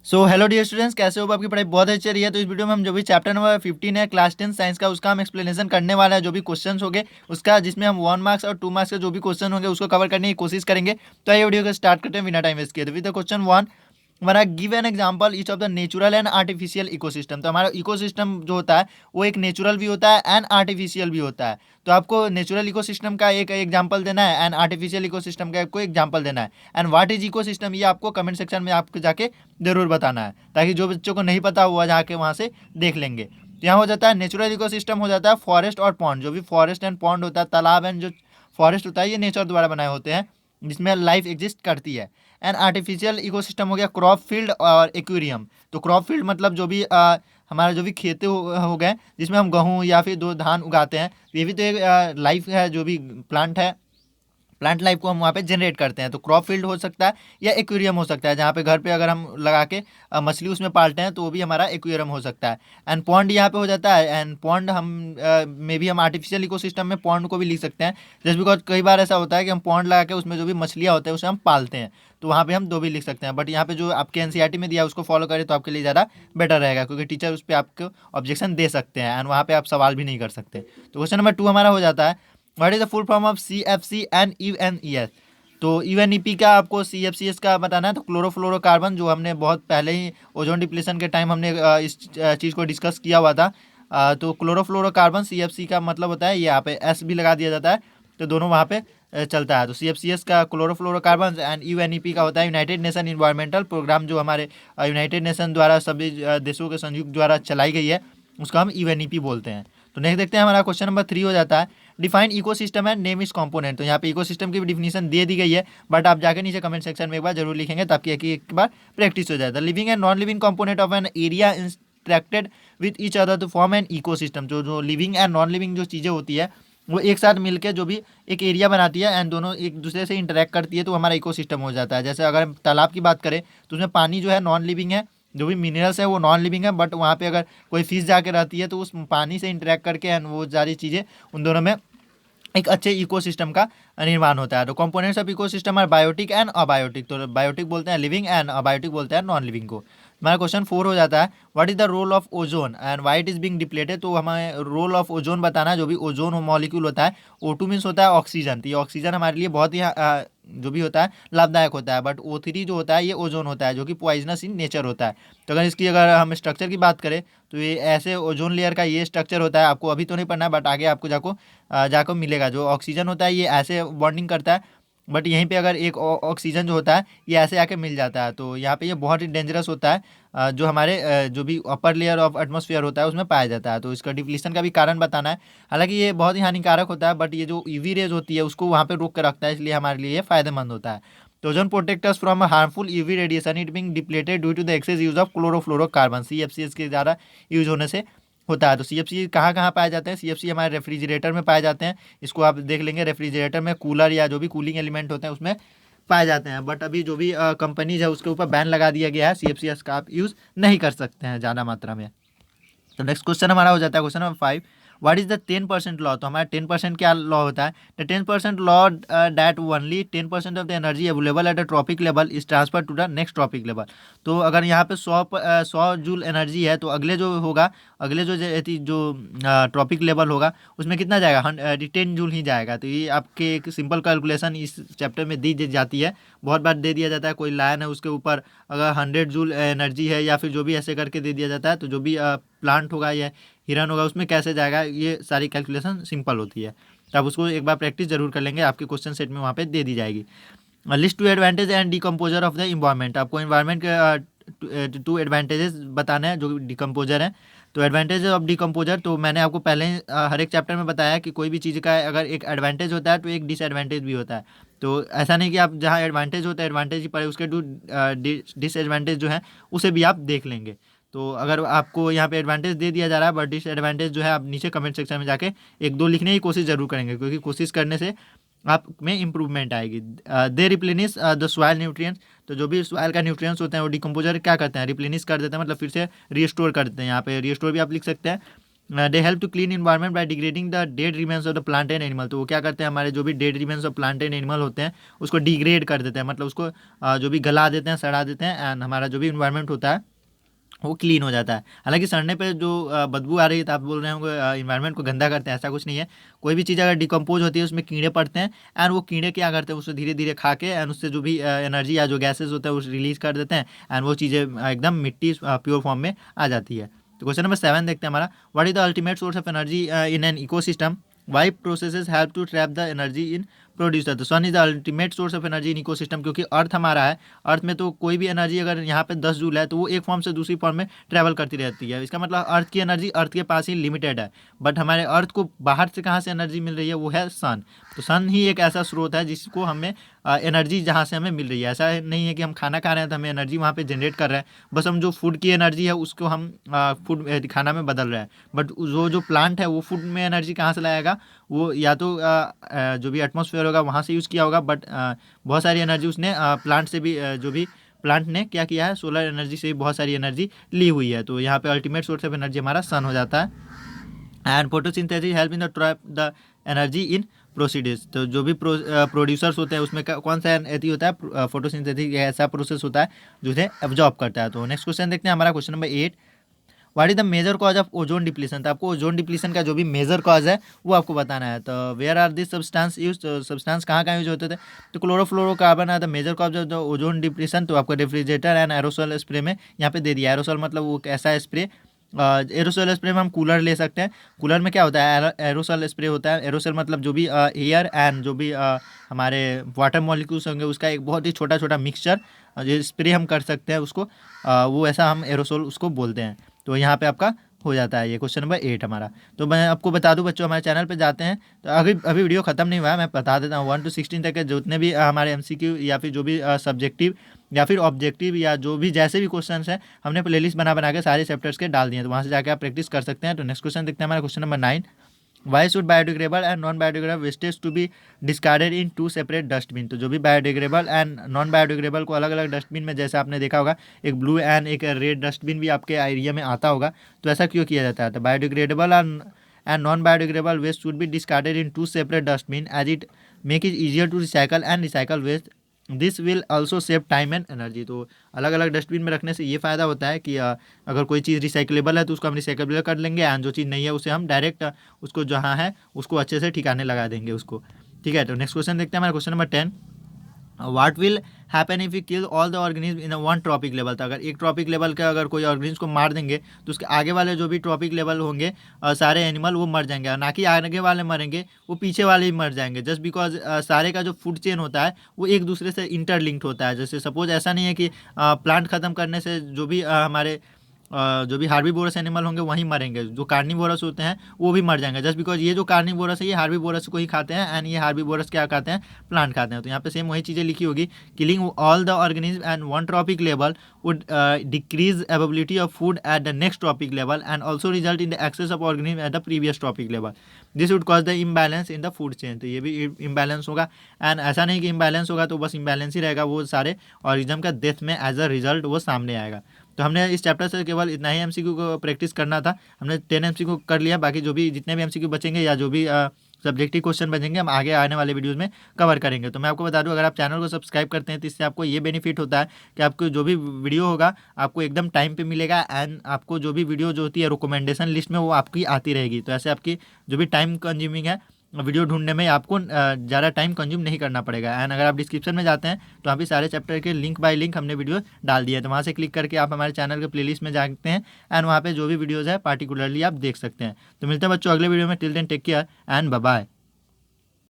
So hello dear students, कैसे हो? आपकी पढ़ाई बहुत अच्छी चल रही है। तो इस वीडियो में हम जो भी चैप्टर नंबर 15 है क्लास 10 साइंस का, उसका हम एक्सप्लेनेशन करने वाला है। जो भी क्वेश्चंस होंगे उसका, जिसमें हम 1 मार्क्स और 2 मार्क्स के जो भी क्वेश्चन होंगे उसको कवर करने की कोशिश करेंगे। तो आइए वीडियो को स्टार्ट करते हैं बिना टाइम वेस्ट किए। तो विद क्वेश्चन 1, हमारा give an example each of the natural and artificial ecosystem. तो हमारा इकोसिस्टम जो होता है वो एक नेचुरल भी होता है एंड आर्टिफिशियल भी होता है। तो आपको नेचुरल इकोसिस्टम का एक एग्जांपल देना है एंड आर्टिफिशियल इकोसिस्टम का कोई एग्जांपल देना है। एंड व्हाट इज इकोसिस्टम, ये आपको कमेंट सेक्शन में आपको जाके जरूर बताना है, ताकि जो बच्चों को नहीं पता हुआ जाके वहाँ से देख लेंगे। तो यहाँ हो जाता है नेचुरल इकोसिस्टम, हो जाता है फॉरेस्ट और पॉन्ड। जो भी फॉरेस्ट एंड पॉन्ड होता है, तालाब एंड जो फॉरेस्ट होता है, ये नेचर द्वारा बनाए होते हैं जिसमें लाइफ एग्जिस्ट करती है। एंड आर्टिफिशियल इकोसिस्टम हो गया क्रॉप फील्ड और एक्वेरियम। तो क्रॉप फील्ड मतलब जो भी हमारा जो भी खेते हो गए जिसमें हम गेहूँ या फिर दो धान उगाते हैं, ये भी तो एक लाइफ है, जो भी प्लांट है, प्लांट लाइफ को हम वहाँ पे जनरेट करते हैं। तो क्रॉप फील्ड हो सकता है या एक्वेरियम हो सकता है, जहाँ पे घर पे अगर हम लगा के मछली उसमें पालते हैं तो वो भी हमारा एक्वेरियम हो सकता है। एंड पॉन्ड यहाँ पे हो जाता है। एंड पॉन्ड हम में भी हम आर्टिफिशियल इकोसिस्टम में पॉन्ड को भी लिख सकते हैं, जस्ट बिकॉज कई बार ऐसा होता है कि हम पॉन्ड लगा के उसमें जो भी मछलियाँ होते हैं उसे हम पालते हैं, तो वहाँ पे हम दो भी लिख सकते हैं। बट यहाँ पे जो आपके एनसीईआरटी में दिया है उसको फॉलो करें तो आपके लिए ज़्यादा बेटर रहेगा, क्योंकि टीचर उस पर आपको ऑब्जेक्शन दे सकते हैं एंड वहाँ पे आप सवाल भी नहीं कर सकते। तो क्वेश्चन नंबर 2 हमारा हो जाता है, what is the full form of CFC and UNES। तो यूएनईपी का आपको CFCS का बताना है। तो क्लोरोफ्लोरोकार्बन, जो हमने बहुत पहले ही ओजोन डिप्लीशन के टाइम हमने इस चीज़ को डिस्कस किया हुआ था। तो क्लोरोफ्लोरोकार्बन CFC का मतलब होता है, ये यहाँ पे S भी लगा दिया जाता है, तो दोनों वहाँ पे चलता है। तो CFCS का क्लोरोफ्लोरोकार्बन एंड यूएनईपी का होता है यूनाइटेड नेशन इन्वायरमेंटल प्रोग्राम, जो हमारे यूनाइटेड नेशन द्वारा सभी देशों के संयुक्त द्वारा चलाई गई है, उसका हम यूएनईपी बोलते हैं। तो नेक्स्ट देखते हैं, हमारा क्वेश्चन नंबर 3 हो जाता है, डिफाइन इकोसिस्टम एंड नेम इस कंपोनेंट। तो यहाँ पे इकोसिस्टम की भी डिफिनेशन दे दी गई है, बट आप जाके नीचे कमेंट सेक्शन में एक बार जरूर लिखेंगे, ताकि एक बार प्रैक्टिस हो जाए। The living and non living component of an area interacted with each other to form an ecosystem. जो जो लिविंग एंड नॉन लिविंग जो चीज़ें होती है वो एक साथ मिलकर जो भी एक एरिया बनाती है एंड दोनों एक दूसरे से इंटरेक्ट करती है, तो हमारा इकोसिस्टम हो जाता है। जैसे अगर हम तालाब की बात करें तो उसमें पानी जो है नॉन लिविंग है, जो भी मिनरल्स है वो नॉन लिविंग है, बट वहाँ पे अगर कोई फिश जाके रहती है तो उस पानी से इंटरेक्ट करके एंड वो सारी चीज़ें उन दोनों में एक अच्छे इकोसिस्टम का निर्माण होता है। तो components of ecosystem are biotic and abiotic. तो बायोटिक बोलते हैं लिविंग एंड अबायोटिक बोलते हैं नॉन लिविंग को। हमारा क्वेश्चन 4 हो जाता है, what is the role of ozone and why it is being depleted. तो हमें रोल ऑफ ओजोन बताना है। जो भी ओजोन मॉलिक्यूल होता है, O2 मीन्स होता है ऑक्सीजन। तो ये ऑक्सीजन हमारे लिए बहुत ही जो भी होता है लाभदायक होता है, बट O3 जो होता है ये ओजोन होता है, जो कि पॉइजनस इन नेचर होता है। तो अगर हम स्ट्रक्चर की बात करें तो ये ऐसे ओजोन लेयर का ये स्ट्रक्चर होता है। आपको अभी तो नहीं पढ़ना है, बट आगे आपको जाकर मिलेगा। जो ऑक्सीजन होता है ये ऐसे बॉन्डिंग करता है, बट यहीं पे अगर एक ऑक्सीजन जो होता है ये ऐसे आके मिल जाता है, तो यहाँ पे ये बहुत ही डेंजरस होता है। जो हमारे जो भी अपर लेयर ऑफ एटमॉस्फेयर होता है उसमें पाया जाता है। तो इसका डिप्लीशन का भी कारण बताना है। हालांकि ये बहुत ही हानिकारक होता है, बट ये जो यूवी रेज होती है उसको वहाँ पे रोक कर रखता है, इसलिए हमारे लिए ये फायदेमंद होता है। तो ozone protect us from harmful UV radiation, it being depleted due to the excess use of chlorofluorocarbon. CFCS के ज़्यादा यूज होने से होता है। तो CFC कहाँ कहाँ पाए जाते हैं? CFC हमारे रेफ्रिजरेटर में पाए जाते हैं। इसको आप देख लेंगे, रेफ्रिजरेटर में कूलर या जो भी कूलिंग एलिमेंट होते हैं उसमें पाए जाते हैं। बट अभी जो भी कंपनीज है उसके ऊपर बैन लगा दिया गया है, CFCS का आप यूज़ नहीं कर सकते हैं ज़्यादा मात्रा में। तो नेक्स्ट क्वेश्चन हमारा हो जाता है question number 5, what is the 10% law. तो हमारा 10% क्या लॉ होता है? The 10% law that only 10% of the energy available at a trophic level is transfer to the next trophic level. तो अगर यहाँ पे 100 जूल एनर्जी है, तो अगले जो होगा, अगले जो ट्रॉपिक लेवल होगा उसमें कितना जाएगा? 10 जूल ही जाएगा। तो ये आपके एक सिंपल कैलकुलेशन इस चैप्टर में दी जाती है, बहुत बार दे दिया जाता है। कोई लाइन है उसके ऊपर अगर 100 जूल एनर्जी है या फिर जो भी ऐसे करके दे दिया जाता है, तो जो भी प्लांट होगा या हिरन होगा उसमें कैसे जाएगा, ये सारी कैलकुलेशन सिंपल होती है। तो आप उसको एक बार प्रैक्टिस जरूर कर लेंगे, आपके क्वेश्चन सेट में वहाँ पे दे दी जाएगी। List to advantage and decomposer of the environment. आपको इन्वायरमेंट के 2 एडवांटेजेस बताने हैं जो डिकम्पोजर हैं। तो एडवांटेज ऑफ डिकम्पोजर, तो मैंने आपको पहले ही हर एक चैप्टर में बताया कि कोई भी चीज़ का अगर एक एडवांटेज होता है तो एक डिसएडवांटेज भी होता है। तो ऐसा नहीं कि आप जहाँ एडवांटेज होता है एडवांटेज ही पड़े, उसके डिसएडवांटेज जो है उसे भी आप देख लेंगे। तो अगर आपको यहाँ पे एडवांटेज दे दिया जा रहा है, बट डिसएडवांटेज जो है आप नीचे कमेंट सेक्शन में जाके एक दो लिखने की कोशिश जरूर करेंगे, क्योंकि कोशिश करने से आप में इम्प्रूवमेंट आएगी। दे रिप्लेनिश द सॉइल न्यूट्रिएंट्स। तो जो भी सॉइल का न्यूट्रिएंट्स होते हैं वो डिकम्पोजर क्या करते हैं? रिप्लेनिश कर देते हैं, मतलब फिर से रिस्टोर कर देते हैं। यहाँ पे रिस्टोर भी आप लिख सकते हैं। They help to clean environment by degrading the dead remains of the plant and animal. तो वो क्या करते हैं, हमारे जो भी dead remains of plant and animal होते हैं उसको डिग्रेड कर देते हैं, मतलब उसको जो भी गला देते हैं, सड़ा देते हैं, एंड हमारा जो भी इन्वायरमेंट होता है वो क्लीन हो जाता है। हालांकि सड़ने पे जो बदबू आ रही है तो आप बोल रहे होंगे इन्वायरमेंट को गंदा करते हैं, ऐसा कुछ नहीं है। कोई भी चीज़ अगर डिकम्पोज होती है उसमें कीड़े पड़ते हैं, एंड वो कीड़े क्या करते हैं, उससे धीरे धीरे खा के एंड उससे जो भी एनर्जी या जो गैसेज होता है वो रिलीज कर देते हैं, एंड वो चीज़ें एकदम मिट्टी प्योर फॉर्म में आ जाती है। तो क्वेश्चन नंबर 7 देखते हैं हमारा, what is the ultimate source of energy in an ecosystem, why processes help to trap the energy in producer. तो sun is the ultimate source of energy in ecosystem, क्योंकि earth हमारा है, अर्थ में तो कोई भी एनर्जी अगर यहाँ पे 10 जूल है तो वो एक फॉर्म से दूसरी फॉर्म में ट्रैवल करती रहती है। इसका मतलब अर्थ की एनर्जी अर्थ के पास ही लिमिटेड है, बट हमारे अर्थ को बाहर से कहाँ से एनर्जी मिल रही है, वो है सन। तो सन ही एक ऐसा स्रोत है जिसको हमें एनर्जी जहाँ से हमें मिल रही है। ऐसा नहीं है कि हम खाना खा रहे हैं तो हमें एनर्जी वहाँ पे जनरेट कर रहे हैं, बस हम जो फूड की एनर्जी है उसको हम फूड खाना में बदल रहे हैं। बट जो प्लांट है वो फूड में एनर्जी कहाँ से लाएगा, वो या तो जो भी एटमॉस्फेयर होगा वहाँ से यूज़ किया होगा, बट बहुत सारी एनर्जी उसने प्लांट से भी जो भी प्लांट ने क्या किया है, सोलर एनर्जी से भी बहुत सारी एनर्जी ली हुई है। तो यहाँ पे अल्टीमेट सोर्स ऑफ एनर्जी हमारा सन हो जाता है। And photosynthesis help in the trap the energy in producers. तो जो भी प्रोड्यूसर्स होते हैं उसमें कौन सा एथी होता है, फोटोसिंथेसिस ऐसा प्रोसेस होता है जो उसे एब्जॉर्ब करता है। तो नेक्स्ट क्वेश्चन देखते हैं हमारा, question number 8, what is the major cause of ozone depletion. तो आपको ओजोन डिप्लीशन का जो भी मेजर कॉज है वो आपको बताना है। तो where are this substance use, तो सब्सटेंस कहाँ कहाँ यूज होते थे, तो क्लोरोफ्लोरोकार्बन है the major cause of the ozone depletion. तो आपको रेफ्रिजरेटर एंड एरोसोल स्प्रे में यहाँ पे दे दिया। एरोसोल मतलब वो ऐसा स्प्रे, एरोसोल स्प्रे में हम कूलर ले सकते हैं। कूलर में क्या होता है, एरोसोल स्प्रे होता है। एरोसोल मतलब जो भी एयर एंड जो भी हमारे वाटर मॉलिक्यूल्स होंगे उसका एक बहुत ही छोटा छोटा मिक्सचर जो स्प्रे हम कर सकते हैं उसको, वो ऐसा हम एरोसोल उसको बोलते हैं। तो यहाँ पे आपका हो जाता है ये क्वेश्चन नंबर 8 हमारा। तो मैं आपको बता दूं बच्चों, हमारे चैनल पे जाते हैं तो अभी वीडियो खत्म नहीं हुआ है, मैं बता देता हूँ 1 to 16 तक के जितने भी हमारे एमसीक्यू या फिर जो भी सब्जेक्टिव या फिर ऑब्जेक्टिव या जो भी जैसे भी क्वेश्चन है हमने प्लेलिस्ट बना बना के सारे चैप्टर्स के डाल दिए, तो वहाँ से जाकर आप प्रैक्टिस कर सकते हैं। तो नेक्स्ट क्वेश्चन देखते हैं हमारा, question number 9, why should biodegradable and non biodegradable wastage to be discarded in 2 separate dustbin. तो जो भी बायोडिग्रेडेबल एंड नॉन बायोडिग्रेडेबल को अलग अलग डस्टबिन में, जैसे आपने देखा होगा एक ब्लू एंड एक रेड डस्टबिन भी आपके एरिया में आता होगा, तो ऐसा क्यों किया जाता है। तो biodegradable and non biodegradable waste should be discarded in 2 separate dustbin as it make it easier to recycle and recycle waste, this will also save time and energy. तो अलग अलग डस्टबिन में रखने से ये फ़ायदा होता है कि अगर कोई चीज़ रिसाइकलेबल है तो उसको हम रिसाइकलेबल कर लेंगे, एंड जो चीज़ नहीं है उसे हम डायरेक्ट उसको जहाँ है उसको अच्छे से ठिकाने लगा देंगे उसको। ठीक है, तो नेक्स्ट क्वेश्चन देखते हैं हमारा, question number 10, what will happen if you kill all the organism in one trophic level. तो अगर एक ट्रॉपिक लेवल का अगर कोई ऑर्गेनिज्म को मार देंगे तो उसके आगे वाले जो भी ट्रॉपिक लेवल होंगे सारे एनिमल वो मर जाएंगे, और ना कि आगे वाले मरेंगे, वो पीछे वाले भी मर जाएंगे, जस्ट बिकॉज सारे का जो फूड चेन होता है वो एक दूसरे से इंटरलिंक्ड होता है। जैसे सपोज ऐसा नहीं है कि प्लांट खत्म करने से जो भी हमारे जो भी हार्बीवोरस एनिमल होंगे वहीं मरेंगे, जो कार्निवोरस होते हैं वो भी मर जाएंगे, जस्ट बिकॉज ये जो कार्निवोरस है ये हार्बीवोरस को ही खाते हैं, एंड ये हार्बीवोरस क्या खाते हैं, प्लांट खाते हैं। तो यहाँ पे सेम वही चीज़ें लिखी होगी, killing all the organism and one trophic level would decrease availability of food at the next trophic level and also result in the excess of organism at the previous trophic level, this would cause the imbalance in the food chain. तो ये भी imbalance होगा, and ऐसा नहीं कि imbalance होगा तो बस इम्बैलेंस ही रहेगा, वो सारे ऑर्गेनिज्म का डेथ में एज अ रिजल्ट वो सामने आएगा। तो हमने इस चैप्टर से केवल इतना ही एमसीक्यू को प्रैक्टिस करना था, हमने 10 एमसीक्यू कर लिया, बाकी जो भी जितने भी एमसीक्यू बचेंगे या जो भी सब्जेक्टिव क्वेश्चन बचेंगे हम आगे आने वाले वीडियोस में कवर करेंगे। तो मैं आपको बता दूं, अगर आप चैनल को सब्सक्राइब करते हैं तो इससे आपको ये बेनिफिट होता है कि आपको जो भी वीडियो होगा आपको एकदम टाइम पे मिलेगा, एंड आपको जो भी वीडियो जो होती है रिकमेंडेशन लिस्ट में वो आपकी आती रहेगी। तो ऐसे आपकी जो भी टाइम कंज्यूमिंग है वीडियो ढूंढने में आपको ज़्यादा टाइम कंज्यूम नहीं करना पड़ेगा। एंड अगर आप डिस्क्रिप्शन में जाते हैं तो वहाँ भी सारे चैप्टर के लिंक बाय लिंक हमने वीडियो डाल दिया है, तो वहाँ से क्लिक करके आप हमारे चैनल के प्लेलिस्ट में जाते हैं, एंड वहाँ पे जो भी वीडियोज़ है पार्टिकुलरली आप देख सकते हैं। तो मिलते हैं बच्चों अगले वीडियो में, till then take care and bye bye.